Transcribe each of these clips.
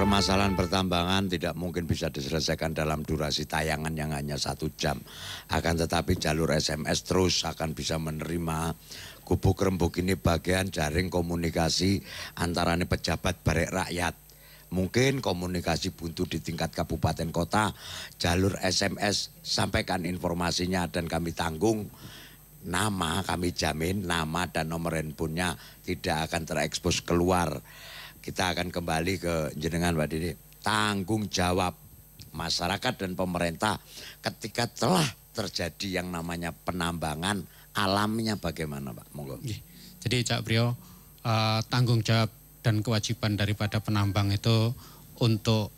Permasalahan pertambangan tidak mungkin bisa diselesaikan dalam durasi tayangan yang hanya 1 jam. Akan tetapi jalur SMS terus akan bisa menerima. Gubuk rembuk ini bagian jaring komunikasi antara pejabat barek rakyat. Mungkin komunikasi buntu di tingkat kabupaten kota, jalur SMS sampaikan informasinya dan kami tanggung. Nama kami jamin, nama dan nomor handphonenya tidak akan terekspos keluar. Kita akan kembali ke jenengan Pak Didi. Tanggung jawab masyarakat dan pemerintah ketika telah terjadi yang namanya penambangan, alamnya bagaimana Pak? Monggo. Jadi Cak Brio, tanggung jawab dan kewajiban daripada penambang itu untuk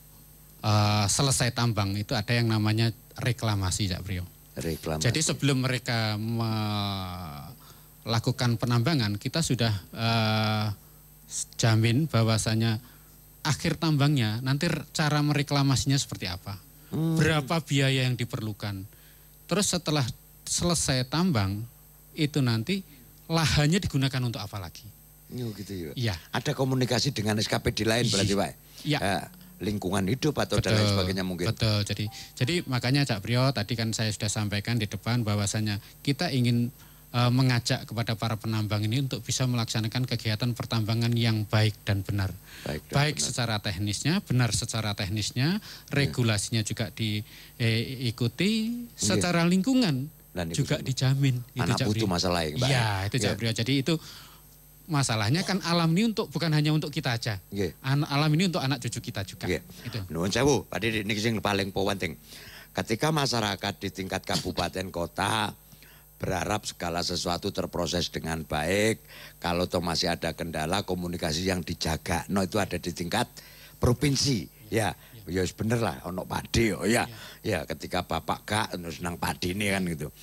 selesai tambang itu ada yang namanya reklamasi Cak Brio. Reklamasi. Jadi sebelum mereka melakukan penambangan, kita sudah jamin bahwasanya akhir tambangnya nanti cara mereklamasinya seperti apa, berapa biaya yang diperlukan. Terus setelah selesai tambang itu nanti lahannya digunakan untuk apa lagi? Gitu ya. Iya. Ada komunikasi dengan SKPD lain berarti Pak? Iya. Lingkungan hidup atau dan lain sebagainya mungkin. Betul. Jadi makanya Cak Brio tadi kan saya sudah sampaikan di depan bahwasanya kita ingin mengajak kepada para penambang ini untuk bisa melaksanakan kegiatan pertambangan yang baik dan benar. Baik secara teknisnya, benar secara teknisnya, regulasinya juga diikuti, secara lingkungan juga dijamin. Anak butuh masalah ya Mbak? Iya, itu Cak Brio. Jadi itu masalahnya kan alam ini bukan hanya untuk kita aja. Alam ini untuk anak cucu kita juga. Itu. Nuwun sewu, Pak Didi niki sing paling penting. Ketika masyarakat di tingkat kabupaten kota berharap segala sesuatu terproses dengan baik, kalau toh masih ada kendala komunikasi yang dijaga, itu ada di tingkat provinsi. Ya bener lah, ono padi ya. Ya ketika Bapak gak senang padi ini kan gitu.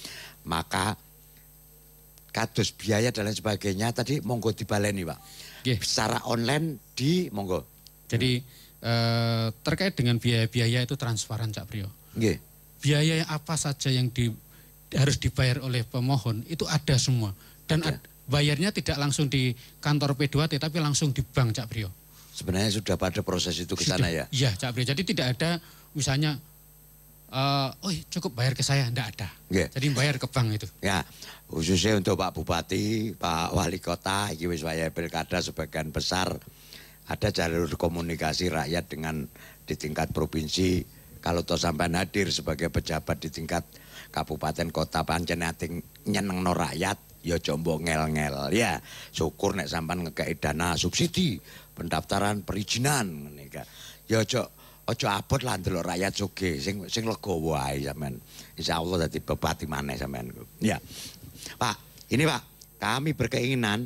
Maka kados biaya dan lain sebagainya tadi monggo dibaleni Pak. Secara online di monggo. Jadi terkait dengan biaya-biaya itu transparan Cak Brio. Biaya apa saja yang harus dibayar oleh pemohon itu ada semua. Dan bayarnya tidak langsung di kantor P2T tapi langsung di bank Cak Brio. Sebenarnya sudah pada proses itu ke sana ya? Iya Cak Brio. Jadi tidak ada misalnya cukup bayar ke saya, enggak ada. Jadi bayar ke bank itu. Ya, khususnya untuk Pak Bupati, Pak Wali Kota, iki wis waya pilkada sebagian besar ada jalur komunikasi rakyat dengan di tingkat provinsi. Kalau toh sampean hadir sebagai pejabat di tingkat kabupaten kota pancen ating nyenengno rakyat, ya jombo ngel-ngel ya. Syukur nek sampean ngekei dana subsidi, pendaftaran perizinan ngene ya ojo abot lah ndelok rakyat sugih sing legowo ae sampean. Insyaallah dadi bupati maneh sampean. Ya. Pak, ini Pak, kami berkeinginan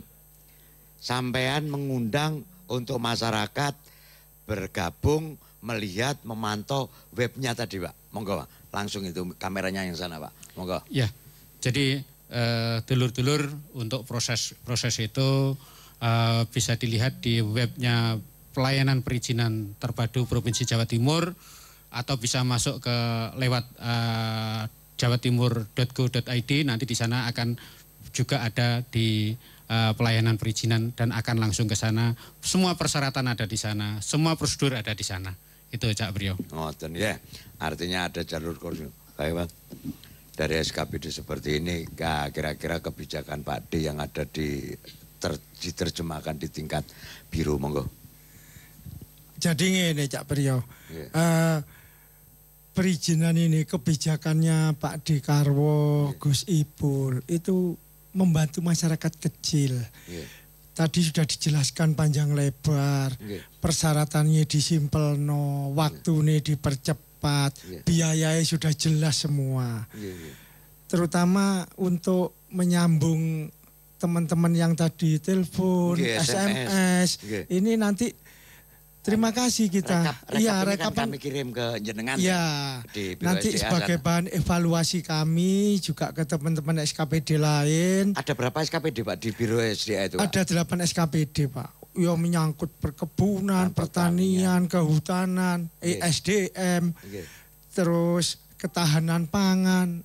sampean mengundang untuk masyarakat bergabung melihat memantau webnya tadi Pak. Monggo Pak, langsung itu kameranya yang sana Pak. Monggo. Ya. Jadi dulur-dulur untuk proses itu bisa dilihat di webnya Pelayanan Perizinan Terpadu Provinsi Jawa Timur atau bisa masuk ke lewat jawatimur.go.id. Nanti di sana akan juga ada di pelayanan perizinan dan akan langsung ke sana. Semua persyaratan ada di sana, semua prosedur ada di sana. Itu Cak Brio. Ngoten ya. Artinya ada jalur kayak Pak. Dari SKPD seperti ini, kira-kira kebijakan Pak D yang ada diterjemahkan di tingkat biro monggo. Jadi ngene Cak Brio. Perizinan ini kebijakannya Pak D Karwo, Gus Ipul itu membantu masyarakat kecil. Tadi sudah dijelaskan panjang lebar, persyaratannya disimpelno, waktunya dipercepat, biayanya sudah jelas semua. Terutama untuk menyambung teman-teman yang tadi telepon, SMS, ini nanti terima kasih kita. Rekap kami kirim ke jenengan. Ya, nanti sebagai bahan evaluasi kami juga ke teman-teman SKPD lain. Ada berapa SKPD Pak di Biro SDA itu Pak? Ada 8 SKPD Pak. Yang menyangkut perkebunan, pertanian, kehutanan, ESDM, terus ketahanan pangan,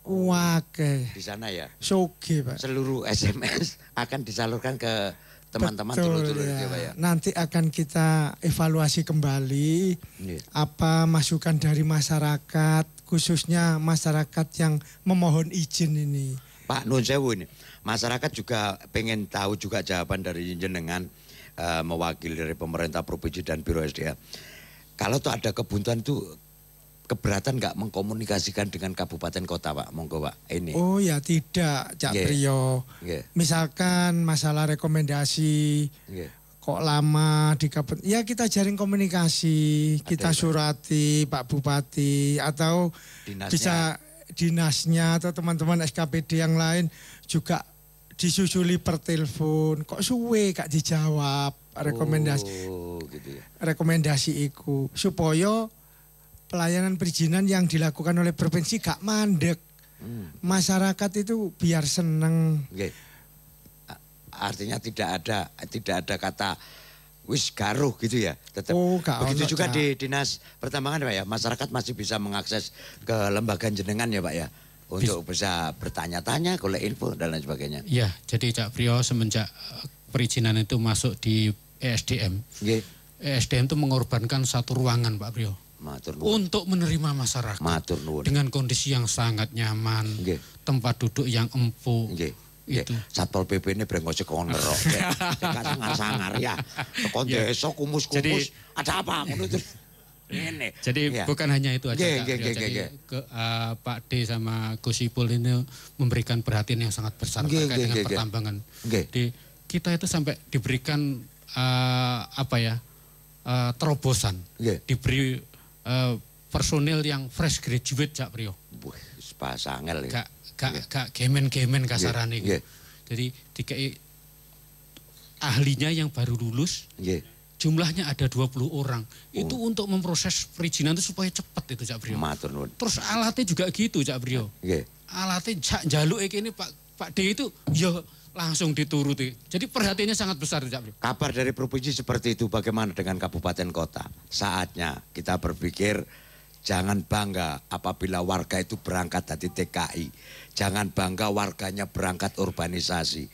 di sana ya. Soge Pak. Seluruh SMS akan disalurkan ke teman-teman Betul, dulur-dulur ya. ya, Pak ya. Nanti akan kita evaluasi kembali apa masukan dari masyarakat, khususnya masyarakat yang memohon izin ini. Pak Nun Sewu ini, masyarakat juga pengen tahu juga jawaban dari jenengan mewakili dari pemerintah provinsi dan Biro SDA. Kalau tuh ada kebuntuan tuh keberatan nggak mengkomunikasikan dengan kabupaten kota, Pak? Monggo, Pak. Ini. Oh ya tidak, Cak Priyo. Misalkan masalah rekomendasi, kok lama di kabupaten, ya kita jaring komunikasi, kita surati Pak Bupati atau dinasnya. Bisa dinasnya atau teman-teman SKPD yang lain juga disusuli per telepon. Kok suwe gak dijawab rekomendasi. Gitu ya. Rekomendasi iku supaya pelayanan perizinan yang dilakukan oleh provinsi gak mandek. Masyarakat itu biar seneng. Artinya tidak ada kata wis garuh gitu ya. Tetap. Begitu juga di Dinas Pertambangan Pak ya. Masyarakat masih bisa mengakses ke lembaga jenengan ya Pak ya. Untuk bisa bertanya-tanya, golek info dan lain sebagainya. Iya, jadi Cak Priyo semenjak perizinan itu masuk di ESDM. ESDM itu mengorbankan satu ruangan Pak Priyo. Untuk menerima masyarakat dengan kondisi yang sangat nyaman, tempat duduk yang empuk. Itu. Satpol PP ini brengosnya kongerok. Sangar-sangar ya. Tekon desa kumus-kumus. Ada apa? Ini. Jadi bukan hanya itu aja. Jadi Pak D sama Gus Ipul ini memberikan perhatian yang sangat besar terkait dengan pertambangan. Jadi kita itu sampai diberikan terobosan, diberi personil yang fresh graduate Cak Priyo. Bahasa angel ya. Gak gemen-gemen kasaran ini. Jadi dikai ahlinya yang baru lulus. Jumlahnya ada 20 orang. Itu untuk memproses perizinan itu supaya cepat itu Cak Priyo. Terus alatnya juga gitu Cak Priyo. Alatnya jaluk ini Pak D itu ya langsung dituruti. Jadi perhatiannya sangat besar Cak Priyo. Kabar dari provinsi seperti itu bagaimana dengan kabupaten kota? Saatnya kita berpikir jangan bangga apabila warga itu berangkat dari TKI. Jangan bangga warganya berangkat urbanisasi.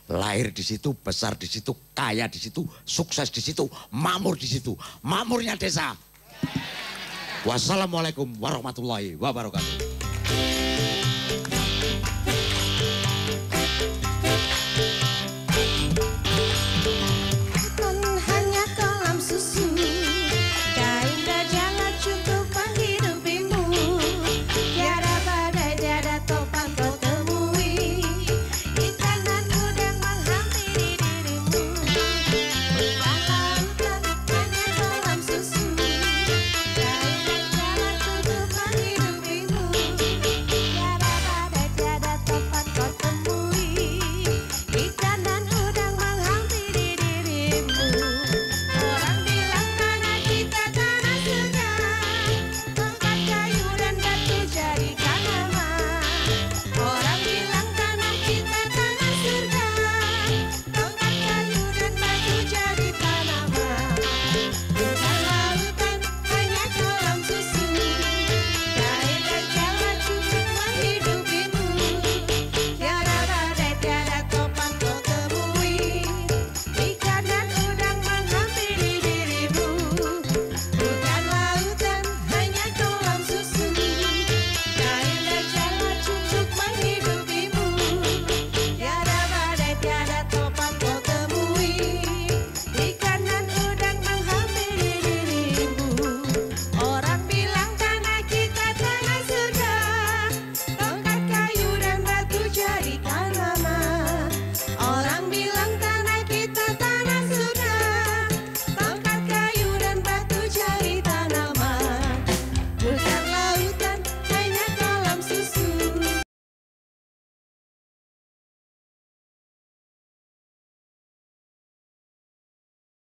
Lahir di situ, besar di situ, kaya di situ, sukses di situ, makmur di situ. Makmurnya desa. Wassalamualaikum warahmatullahi wabarakatuh.